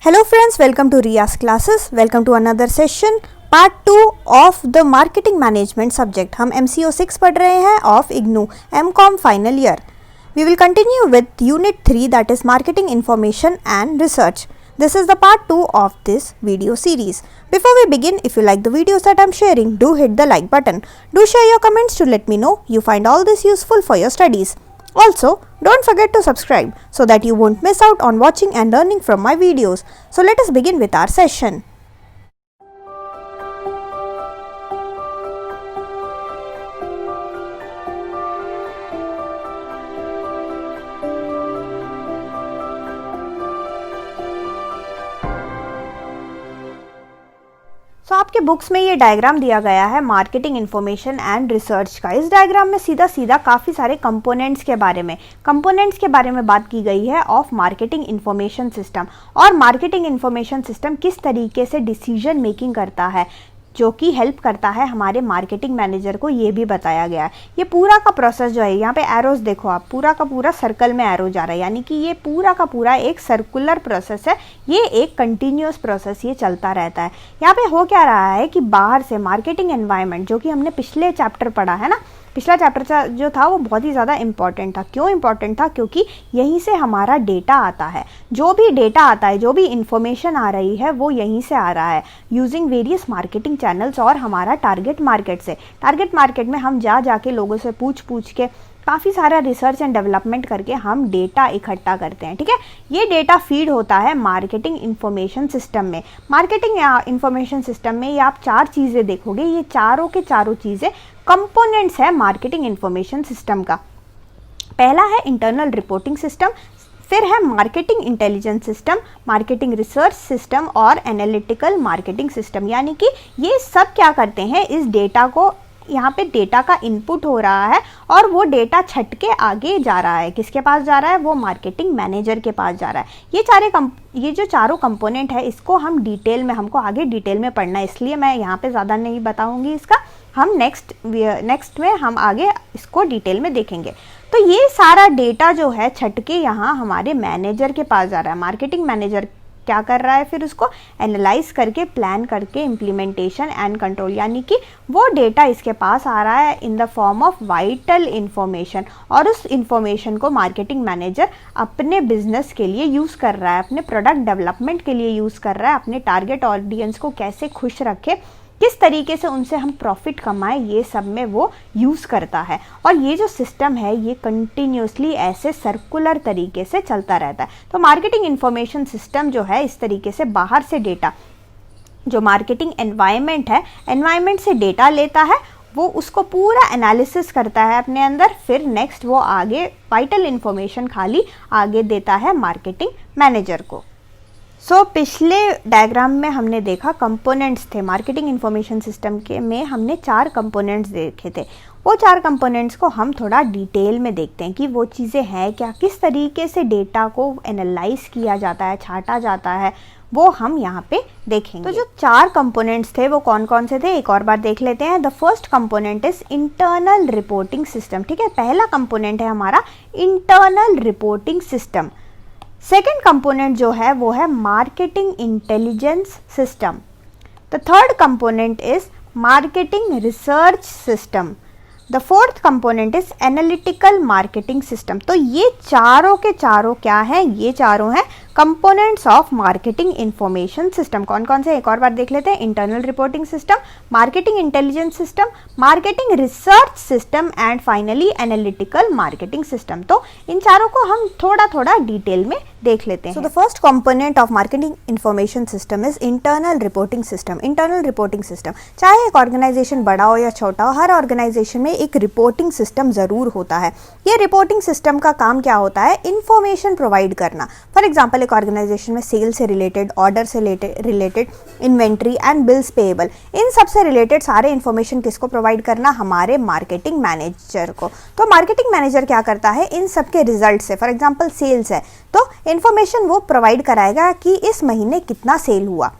Hello friends, welcome to Riya's classes. Welcome to another session, part 2 of the marketing management subject. हम MCO 6 पढ़ रहे हैं of IGNOU MCom final year. We will continue with unit 3, that is marketing information and research. This is the part 2 of this video series. Before we begin, if you like the videos that I'm sharing, do hit the like button. Do share your comments to let me know you find all this useful for your studies. Also, don't forget to subscribe so that you won't miss out on watching and learning from my videos. So let us begin with our session. आपके books में ये diagram दिया गया है marketing information and research का। इस diagram में सीधा सीधा काफ़ी सारे कंपोनेंट्स के बारे में बात की गई है ऑफ मार्केटिंग इन्फॉर्मेशन सिस्टम। और मार्केटिंग इन्फॉर्मेशन सिस्टम किस तरीके से डिसीजन मेकिंग करता है, जो कि हेल्प करता है हमारे मार्केटिंग मैनेजर को, ये भी बताया गया है। ये पूरा का प्रोसेस जो है, यहाँ पे एरोज देखो आप, पूरा का पूरा सर्कल में एरो जा रहा है, यानी कि ये पूरा का पूरा एक सर्कुलर प्रोसेस है, ये एक कंटिन्यूअस प्रोसेस ये चलता रहता है। यहाँ पे हो क्या रहा है कि बाहर से मार्केटिंग एनवायरनमेंट, जो कि हमने पिछले चैप्टर पढ़ा है ना, पिछला चैप्टर जो था वो बहुत ही ज़्यादा इंपॉर्टेंट था। क्यों इंपॉर्टेंट था? क्योंकि यहीं से हमारा डेटा आता है। जो भी डेटा आता है, जो भी इंफॉर्मेशन आ रही है, वो यहीं से आ रहा है यूजिंग वेरियस मार्केटिंग चैनल्स और हमारा टारगेट मार्केट से। टारगेट मार्केट में हम जाके लोगों से पूछ के काफ़ी सारा रिसर्च एंड डेवलपमेंट करके हम डेटा इकट्ठा करते हैं। ठीक है, ये डेटा फीड होता है मार्केटिंग इन्फॉर्मेशन सिस्टम में। मार्केटिंग इन्फॉर्मेशन सिस्टम में ये आप चार चीज़ें देखोगे, ये चारों के चारों चीज़ें कंपोनेंट्स है मार्केटिंग इन्फॉर्मेशन सिस्टम का। पहला है इंटरनल रिपोर्टिंग सिस्टम, फिर है marketing intelligence system, marketing research system और एनालिटिकल मार्केटिंग सिस्टम। यानी कि ये सब क्या करते हैं, इस डेटा को, यहाँ पे डेटा का इनपुट हो रहा है और वो डेटा छट के आगे जा रहा है। किसके पास जा रहा है? वो मार्केटिंग मैनेजर के पास जा रहा है। ये जो चारों कंपोनेंट है, इसको हम डिटेल में, हमको आगे डिटेल में पढ़ना है, इसलिए मैं यहाँ पे ज़्यादा नहीं बताऊँगी इसका। हम नेक्स्ट में हम आगे इसको डिटेल में देखेंगे। तो ये सारा डेटा जो है छट के यहाँ हमारे मैनेजर के पास जा रहा है। मार्केटिंग मैनेजर क्या कर रहा है? फिर उसको एनालाइज करके, प्लान करके, इम्प्लीमेंटेशन एंड कंट्रोल, यानी कि वो डेटा इसके पास आ रहा है in the form of vital information, और उस इंफॉर्मेशन को मार्केटिंग मैनेजर अपने बिजनेस के लिए यूज़ कर रहा है, अपने प्रोडक्ट डेवलपमेंट के लिए यूज़ कर रहा है, अपने टारगेट ऑडियंस को कैसे खुश रखे, किस तरीके से उनसे हम प्रॉफिट कमाएं, ये सब में वो यूज़ करता है। और ये जो सिस्टम है, ये कंटिन्यूसली ऐसे सर्कुलर तरीके से चलता रहता है। तो मार्केटिंग इन्फॉर्मेशन सिस्टम जो है, इस तरीके से बाहर से डेटा, जो मार्केटिंग एनवायरनमेंट है, एनवायरनमेंट से डेटा लेता है, वो उसको पूरा एनालिसिस करता है अपने अंदर, फिर नेक्स्ट वो आगे वाइटल इन्फॉर्मेशन खाली आगे देता है मार्केटिंग मैनेजर को। पिछले डायग्राम में हमने देखा कंपोनेंट्स थे मार्केटिंग इन्फॉर्मेशन सिस्टम के में, हमने 4 कंपोनेंट्स देखे थे। वो 4 कंपोनेंट्स को हम थोड़ा डिटेल में देखते हैं कि वो चीज़ें हैं क्या, किस तरीके से डेटा को एनालाइज किया जाता है, छाटा जाता है, वो हम यहाँ पे देखेंगे। तो जो 4 कंपोनेंट्स थे वो कौन कौन से थे, एक और बार देख लेते हैं। The first component is internal reporting system. ठीक है, पहला कंपोनेंट है हमारा internal reporting system. Second component जो है वो है marketing intelligence system. The third component is marketing research system. The fourth component is analytical marketing system. तो ये चारों के चारों क्या हैं? ये चारों हैं components of marketing information system. कौन कौन से, एक और बार देख लेते हैं। Internal reporting system, marketing intelligence system, marketing research system and finally analytical marketing system. तो इन चारों को हम थोड़ा थोड़ा डिटेल में देख लेते हैं। So the first component of marketing information system is internal reporting system. Internal reporting system, चाहे एक ऑर्गेनाइजेशन बड़ा हो या छोटा हो, हर ऑर्गेनाइजेशन में एक रिपोर्टिंग सिस्टम जरूर होता है। ये रिपोर्टिंग सिस्टम का काम क्या होता है? इंफॉर्मेशन प्रोवाइड करना। फॉर एग्जाम्पल, एक ऑर्गेनाइजेशन में सेल से रिलेटेड, ऑर्डर से related, inventory and bills payable, इन सब से रिलेटेड सारे इन्फॉर्मेशन किसको प्रोवाइड करना? हमारे मार्केटिंग मैनेजर को। तो मार्केटिंग मैनेजर क्या करता है? इन सब के रिजल्ट से, फॉर एग्जाम्पल सेल्स है तो इन्फॉर्मेशन वो प्रोवाइड कराएगा कि इस महीने कितना सेल हुआ।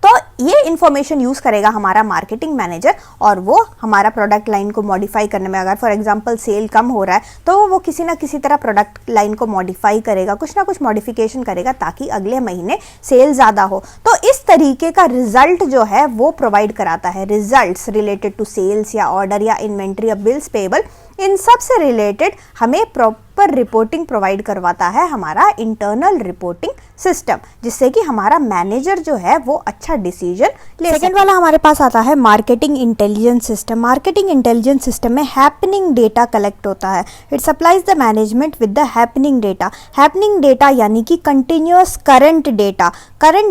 तो ये इन्फॉर्मेशन यूज़ करेगा हमारा मार्केटिंग मैनेजर और वो हमारा प्रोडक्ट लाइन को मॉडिफाई करने में, अगर फॉर एग्जांपल सेल कम हो रहा है तो वो किसी ना किसी तरह प्रोडक्ट लाइन को मॉडिफाई करेगा, कुछ ना कुछ मॉडिफिकेशन करेगा ताकि अगले महीने सेल ज़्यादा हो। तो इस तरीके का रिजल्ट जो है वो प्रोवाइड कराता है, रिजल्ट्स रिलेटेड टू सेल्स या ऑर्डर या इन्वेंट्री या बिल्स पेबल, इन सब से रिलेटेड हमें प्रॉपर रिपोर्टिंग प्रोवाइड करवाता है हमारा इंटरनल रिपोर्टिंग सिस्टम, जिससे कि हमारा मैनेजर जो है वो अच्छा डिसीजन ले। सेकंड वाला हमारे पास आता है marketing intelligence system. Marketing intelligence system में हैपनिंग डेटा कलेक्ट होता है। It supplies the management with the happening data. Happening data यानी कि कंटिन्यूअस करंट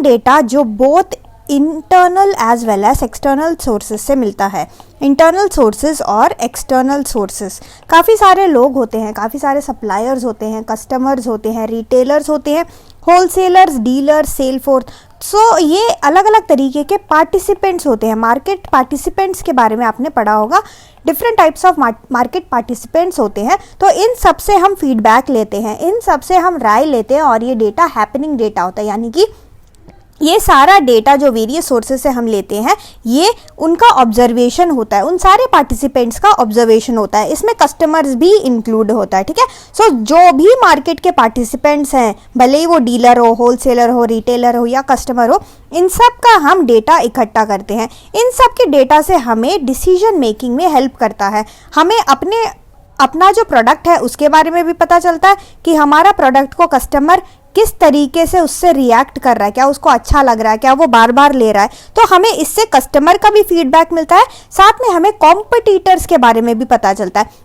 डेटा जो both internal as well as external sources से मिलता है। इंटरनल सोर्सेज और एक्सटर्नल सोर्सेज, काफ़ी सारे लोग होते हैं, काफ़ी सारे सप्लायर्स होते हैं, कस्टमर्स होते हैं, रिटेलर्स होते हैं, होलसेलर्स, डीलर्स, सेल फोर्स। सो ये अलग अलग तरीके के पार्टिसिपेंट्स होते हैं। मार्केट पार्टिसिपेंट्स के बारे में आपने पढ़ा होगा, different types of market participants होते हैं। तो इन सब से हम फीडबैक लेते हैं, इन सब से हम राय लेते हैं और ये डेटा हैपनिंग डेटा होता है, यानी कि ये सारा डेटा जो वेरियस सोर्सेज से हम लेते हैं ये उनका ऑब्जर्वेशन होता है, उन सारे पार्टिसिपेंट्स का ऑब्जर्वेशन होता है, इसमें कस्टमर्स भी इंक्लूड होता है, ठीक है। सो जो भी मार्केट के पार्टिसिपेंट्स हैं, भले ही वो डीलर हो, होलसेलर हो, रिटेलर हो या कस्टमर हो, इन सब का हम डेटा इकट्ठा करते हैं। इन सब के डेटा से हमें डिसीजन मेकिंग में हेल्प करता है। हमें अपना जो प्रोडक्ट है उसके बारे में भी पता चलता है कि हमारा प्रोडक्ट को कस्टमर किस तरीके से उससे रिएक्ट कर रहा है, क्या उसको अच्छा लग रहा है, क्या वो बार बार ले रहा है। तो हमें इससे कस्टमर का भी फीडबैक मिलता है, साथ में हमें कॉम्पिटिटर्स के बारे में भी पता चलता है।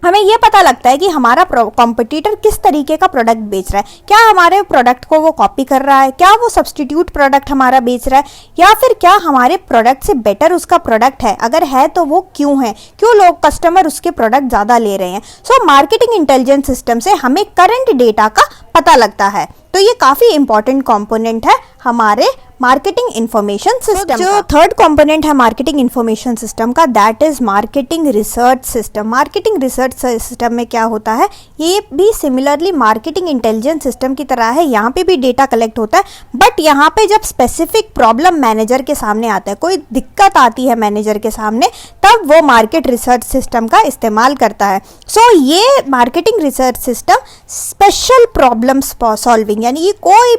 हमें ये पता लगता है कि हमारा कॉम्पिटिटर किस तरीके का प्रोडक्ट बेच रहा है, क्या हमारे प्रोडक्ट को वो कॉपी कर रहा है, क्या वो सब्स्टिट्यूट प्रोडक्ट हमारा बेच रहा है, या फिर क्या हमारे प्रोडक्ट से बेटर उसका प्रोडक्ट है, अगर है तो वो क्यों है, क्यों लोग कस्टमर उसके प्रोडक्ट ज़्यादा ले रहे हैं। सो मार्केटिंग इंटेलिजेंस सिस्टम से हमें करंट डेटा का पता लगता है। तो ये काफ़ी इंपॉर्टेंट कंपोनेंट है हमारे मार्केटिंग इंफॉर्मेशन सिस्टम। जो थर्ड कंपोनेंट है मार्केटिंग इंफॉर्मेशन सिस्टम का, that is marketing research system. Marketing research system में क्या होता है, ये भी सिमिलरली मार्केटिंग इंटेलिजेंस सिस्टम की तरह है। यहाँ पे भी डेटा कलेक्ट होता है, बट यहाँ पे जब स्पेसिफिक प्रॉब्लम मैनेजर के सामने आता है, कोई दिक्कत आती है मैनेजर के सामने, तब वो मार्केट रिसर्च सिस्टम का इस्तेमाल करता है। सो ये marketing research system special problems solving, यानी कि कोई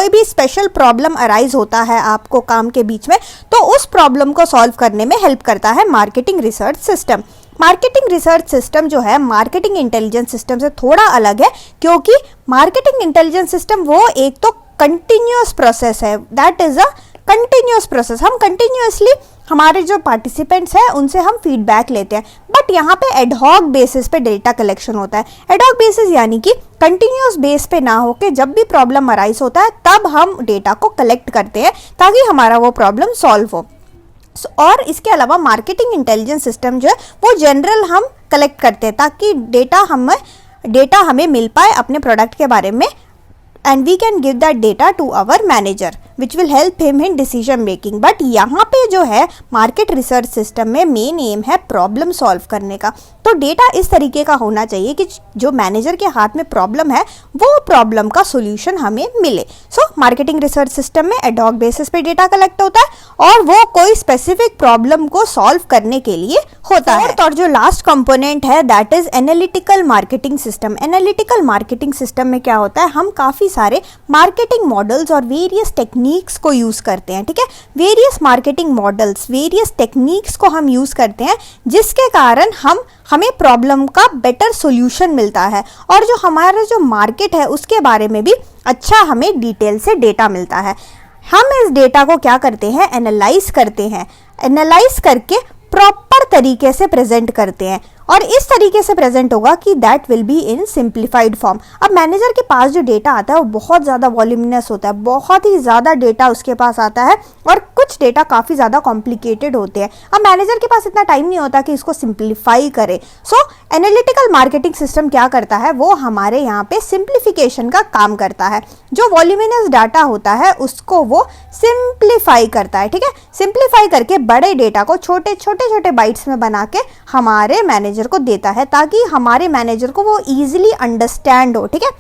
भी स्पेशल प्रॉब्लम अराइज होता है आपको काम के बीच में, तो उस प्रॉब्लम को सॉल्व करने में हेल्प करता है marketing research system. Marketing research system जो है मार्केटिंग इंटेलिजेंस सिस्टम से थोड़ा अलग है, क्योंकि मार्केटिंग इंटेलिजेंस सिस्टम वो एक तो कंटिन्यूअस प्रोसेस है, that is a continuous process. हम कंटिन्यूअसली हमारे जो पार्टिसिपेंट्स हैं उनसे हम फीडबैक लेते हैं, बट यहाँ पे एडहॉक बेसिस पे डेटा कलेक्शन होता है। एडहॉक बेसिस यानी कि कंटिन्यूअस बेस पे ना होके जब भी प्रॉब्लम अराइज होता है तब हम डेटा को कलेक्ट करते हैं ताकि हमारा वो प्रॉब्लम सॉल्व हो। और इसके अलावा मार्केटिंग इंटेलिजेंस सिस्टम जो है वो जनरल हम कलेक्ट करते हैं ताकि डेटा हमें मिल पाए अपने प्रोडक्ट के बारे में, and we can give that data to our manager which will help him in decision making। But यहाँ पे जो है मार्केट रिसर्च सिस्टम में मेन एम है प्रॉब्लम सॉल्व करने का। तो डेटा इस तरीके का होना चाहिए कि जो मैनेजर के हाथ में प्रॉब्लम है वो प्रॉब्लम का सोल्यूशन हमें मिले। सो मार्केटिंग रिसर्च सिस्टम में एडहॉक बेसिस पे डेटा कलेक्ट होता है और वो कोई स्पेसिफिक प्रॉब्लम को सॉल्व करने के लिए होता है। और जो लास्ट कंपोनेंट है that is analytical marketing system. Analytical marketing system में क्या होता है, हम काफ़ी सारे मार्केटिंग मॉडल्स और वेरियस टेक्निक्स को यूज़ करते हैं, ठीक है। Various marketing models, various techniques को हम यूज़ करते हैं जिसके कारण हमें प्रॉब्लम का बेटर सोल्यूशन मिलता है और जो हमारा जो मार्केट है उसके बारे में भी अच्छा हमें डिटेल से डेटा मिलता है। हम इस डेटा को क्या करते हैं, एनालाइज करते हैं, एनालाइज करके प्रॉपर तरीके से प्रेजेंट करते हैं और इस तरीके से प्रेजेंट होगा कि that will be in simplified form. अब मैनेजर के पास जो डेटा आता है वो बहुत ज़्यादा वॉल्यूमिनस होता है, बहुत ही ज़्यादा डेटा उसके पास आता है और कुछ डेटा काफ़ी ज़्यादा कॉम्प्लिकेटेड होते हैं। अब मैनेजर के पास इतना टाइम नहीं होता कि इसको सिंप्लीफाई करे। सो एनालिटिकल मार्केटिंग सिस्टम क्या करता है, वो हमारे यहाँ पे सिंप्लीफिकेशन का काम करता है। जो वॉल्यूमिनस डाटा होता है उसको वो सिंप्लीफाई करता है, ठीक है। सिंप्लीफाई करके बड़े डेटा को छोटे छोटे बाइट्स में बना के हमारे मैनेजर को देता है ताकि हमारे मैनेजर को वो इजीली अंडरस्टैंड हो, ठीक है,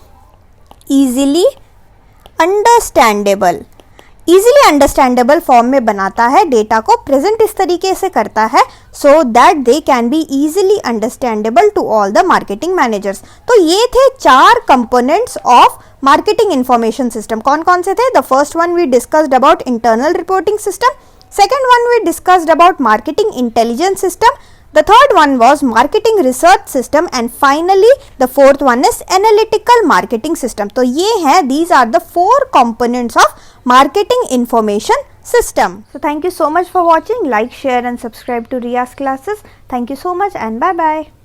easily understandable. Easily understandable form में बनाता है, डेटा को प्रेजेंट इस तरीके से करता है so that they can be easily understandable to all the marketing managers. तो ये थे 4 components of marketing information system. कौन कौन से थे? The first one we discussed about internal reporting system, second one we discussed about marketing intelligence system, the third one was marketing research system, and finally the fourth one is analytical marketing system. तो ये है, these are the 4 components of marketing information system. So thank you so much for watching. Like, share and subscribe to Riya's classes. Thank you so much and bye bye.